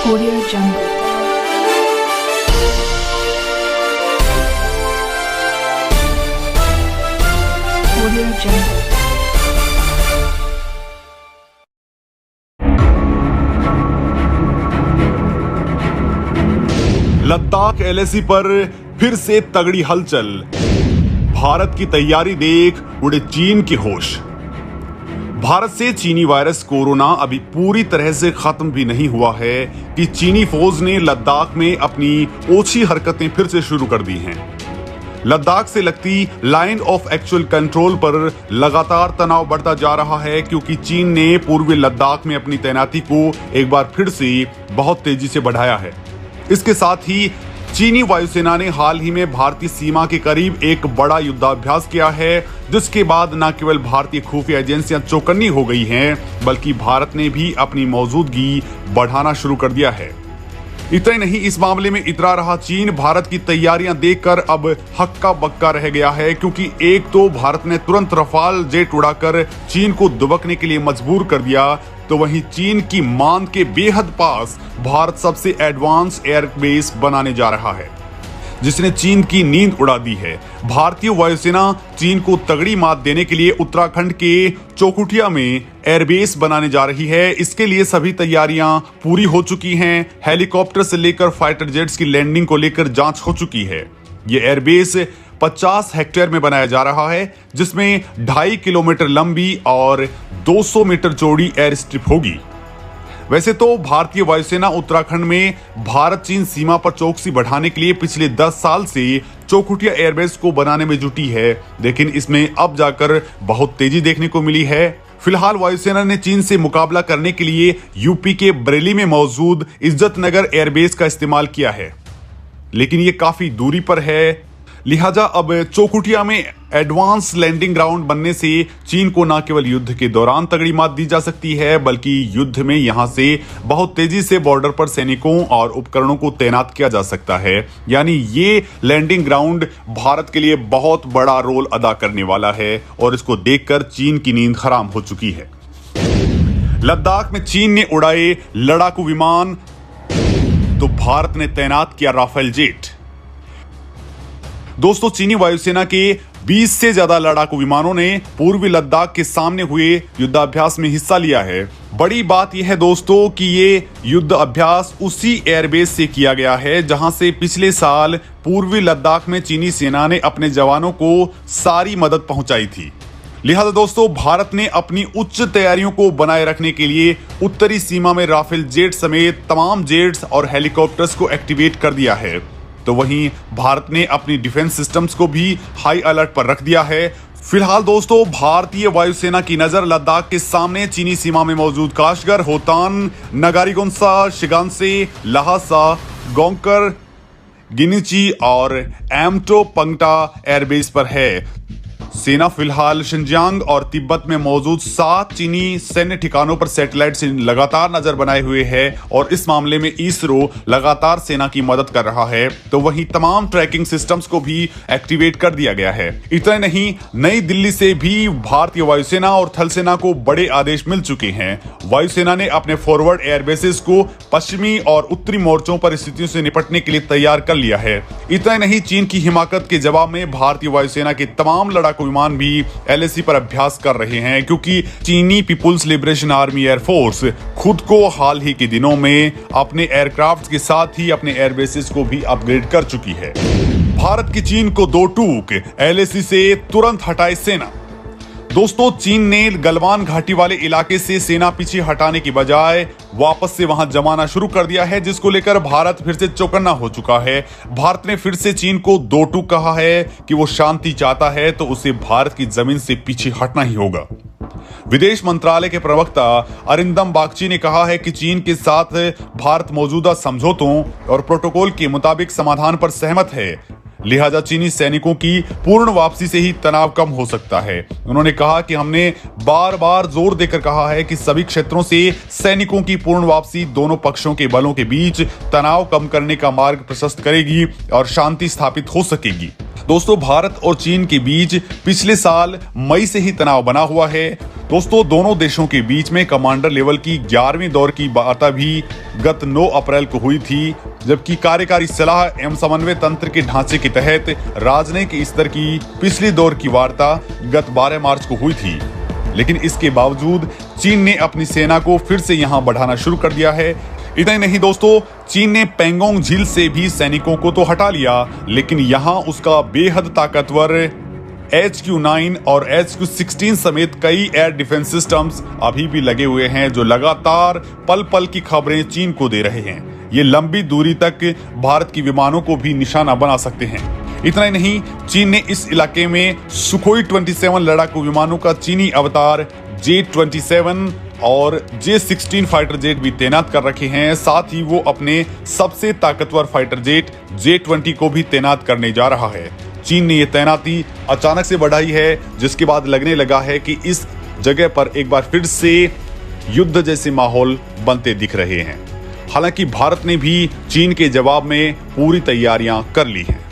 Audio Jungle. Audio Jungle. Ladakh LAC पर फिर से तगड़ी हलचल। भारत की तैयारी देख उड़े चीन के होश। भारत से चीनी वायरस कोरोना अभी पूरी तरह से खत्म भी नहीं हुआ है कि चीनी फौज ने लद्दाख में अपनी ओछी हरकतें फिर से शुरू कर दी हैं। लद्दाख से लगती लाइन ऑफ एक्चुअल कंट्रोल पर लगातार तनाव बढ़ता जा रहा है क्योंकि चीन ने पूर्वी लद्दाख में अपनी तैनाती को एक बार फिर से बहुत तेजी से बढ़ाया है। इसके साथ ही चीनी वायुसेना ने हाल ही में भारतीय सीमा के करीब एक बड़ा युद्धाभ्यास किया है, जिसके बाद न केवल भारतीय खुफिया एजेंसियां चौकन्नी हो गई हैं, बल्कि भारत ने भी अपनी मौजूदगी बढ़ाना शुरू कर दिया है। इतना नहीं, इस मामले में इतरा रहा चीन भारत की तैयारियां देखकर अब हक्का बक्का रह गया है, क्योंकि एक तो भारत ने तुरंत रफाल जेट उड़ाकर चीन को दुबकने के लिए मजबूर कर दिया, तो वहीं चीन की मान के बेहद पास भारत सबसे एडवांस एयरबेस बनाने जा रहा है, जिसने चीन की नींद उड़ा दी है। भारतीय वायुसेना चीन को तगड़ी मात देने के लिए उत्तराखंड के चौखुटिया में एयरबेस बनाने जा रही है। इसके लिए सभी तैयारियां पूरी हो चुकी हैं। हेलीकॉप्टर से लेकर फाइटर जेट्स की लैंडिंग को लेकर जांच हो चुकी है। ये एयरबेस 50 हेक्टेयर में बनाया जा रहा है, जिसमें 2.5 किलोमीटर लंबी और 200 मीटर चौड़ी एयर स्ट्रिप होगी। वैसे तो भारतीय वायुसेना उत्तराखंड में भारत चीन सीमा पर चौकसी बढ़ाने के लिए पिछले 10 साल से चौखुटिया एयरबेस को बनाने में जुटी है, लेकिन इसमें अब जाकर बहुत तेजी देखने को मिली है। फिलहाल वायुसेना ने चीन से मुकाबला करने के लिए यूपी के बरेली में मौजूद इज्जतनगर एयरबेस का इस्तेमाल किया है, लेकिन ये काफी दूरी पर है। लिहाजा अब चौखुटिया में एडवांस लैंडिंग ग्राउंड बनने से चीन को न केवल युद्ध के दौरान तगड़ी मात दी जा सकती है, बल्कि युद्ध में यहां से बहुत तेजी से बॉर्डर पर सैनिकों और उपकरणों को तैनात किया जा सकता है। यानी ये लैंडिंग ग्राउंड भारत के लिए बहुत बड़ा रोल अदा करने वाला है, और इसको देखकर चीन की नींद हराम हो चुकी है। लद्दाख में चीन ने उड़ाए लड़ाकू विमान, तो भारत ने तैनात किया राफेल जेट। दोस्तों, चीनी वायुसेना के 20 से ज्यादा लड़ाकू विमानों ने पूर्वी लद्दाख के सामने हुए युद्धाभ्यास में हिस्सा लिया है। बड़ी बात यह है दोस्तों कि ये युद्ध अभ्यास उसी एयरबेस से किया गया है जहां से पिछले साल पूर्वी लद्दाख में चीनी सेना ने अपने जवानों को सारी मदद पहुंचाई थी। लिहाजा दोस्तों, भारत ने अपनी उच्च तैयारियों को बनाए रखने के लिए उत्तरी सीमा में राफेल जेट समेत तमाम जेट्स और हेलीकॉप्टर्स को एक्टिवेट कर दिया है। तो वहीं भारत ने अपनी डिफेंस सिस्टम्स को भी हाई अलर्ट पर रख दिया है। फिलहाल दोस्तों, भारतीय वायुसेना की नजर लद्दाख के सामने चीनी सीमा में मौजूद काशगर, होतान, नगारीगोंसा, शिगानसे, लहासा, गोंकर, गिनिची और एमटो पंगटा एयरबेस पर है। सेना फिलहाल शिनजियांग और तिब्बत में मौजूद 7 चीनी सैन्य ठिकानों पर सैटेलाइट से लगातार नजर बनाए हुए है, और इस मामले में इसरो लगातार सेना की मदद कर रहा है। तो वहीं तमाम ट्रैकिंग सिस्टम्स को भी एक्टिवेट कर दिया गया है। इतना नहीं, नई दिल्ली से भी भारतीय वायुसेना और थल सेना को बड़े आदेश मिल चुके हैं। वायुसेना ने अपने फॉरवर्ड एयरबेसेस को पश्चिमी और उत्तरी मोर्चों पर स्थितियों से निपटने के लिए तैयार कर लिया है। इतना नहीं, चीन की हिमाकत के जवाब में भारतीय वायुसेना के तमाम लड़ाकू विमान भी एलएसी पर अभ्यास कर रहे हैं, क्योंकि चीनी पीपुल्स लिबरेशन आर्मी एयरफोर्स खुद को हाल ही के दिनों में अपने एयरक्राफ्ट के साथ ही अपने एयरबेसेस को भी अपग्रेड कर चुकी है। भारत की चीन को दो टूक, एलएसी से तुरंत हटाए सेना। दोस्तों, चीन ने गलवान घाटी वाले इलाके से सेना पीछे हटाने की बजाय वापस से वहां जमाना शुरू कर दिया है, जिसको लेकर भारत फिर से चौकन्ना हो चुका है। भारत ने फिर से चीन को दो टूक कहा है कि वो शांति चाहता है तो उसे भारत की जमीन से पीछे हटना ही होगा। विदेश मंत्रालय के प्रवक्ता अरिंदम बागची ने कहा है कि चीन के साथ भारत मौजूदा समझौतों और प्रोटोकॉल के मुताबिक समाधान पर सहमत है। लिहाजा चीनी सैनिकों की पूर्ण वापसी से ही तनाव कम हो सकता है। उन्होंने कहा कि हमने बार बार जोर देकर कहा है कि सभी क्षेत्रों से सैनिकों की पूर्ण वापसी दोनों पक्षों के बलों के बीच तनाव कम करने का मार्ग प्रशस्त करेगी और शांति स्थापित हो सकेगी। दोस्तों भारत और चीन के बीच पिछले साल मई से ही तनाव बना हुआ है। दोस्तों दोनों देशों के बीच में कमांडर लेवल की 11वीं दौर की वार्ता भी गत 9 अप्रैल को हुई थी, जबकि कार्यकारी सलाह एवं समन्वय तंत्र के ढांचे के तहत राजनयिक स्तर की पिछली दौर की वार्ता गत 12 मार्च को हुई थी। लेकिन इसके बावजूद चीन ने अपनी सेना को फिर से यहां बढ़ाना शुरू कर दिया है। इतना ही नहीं दोस्तों, चीन ने पेंगोंग झील से भी सैनिकों को तो हटा लिया, लेकिन यहां उसका बेहद ताकतवर HQ-9 और HQ-16 समेत कई एयर डिफेंस सिस्टम्स अभी भी लगे हुए हैं, जो लगातार पल पल की खबरें चीन को दे रहे हैं। ये लंबी दूरी तक भारत की विमानों को भी निशाना बना सकते हैं। इतना ही नहीं, चीन ने इस इलाके में सुखोई 27 लड़ाकू विमानों का चीनी अवतार J-27 और J-16 फाइटर जेट भी तैनात कर रखे हैं। साथ ही वो अपने सबसे ताकतवर फाइटर जेट J-20 को भी तैनात करने जा रहा है। चीन ने ये तैनाती अचानक से बढ़ाई है, जिसके बाद लगने लगा है कि इस जगह पर एक बार फिर से युद्ध जैसे माहौल बनते दिख रहे हैं। हालांकि भारत ने भी चीन के जवाब में पूरी तैयारियां कर ली हैं।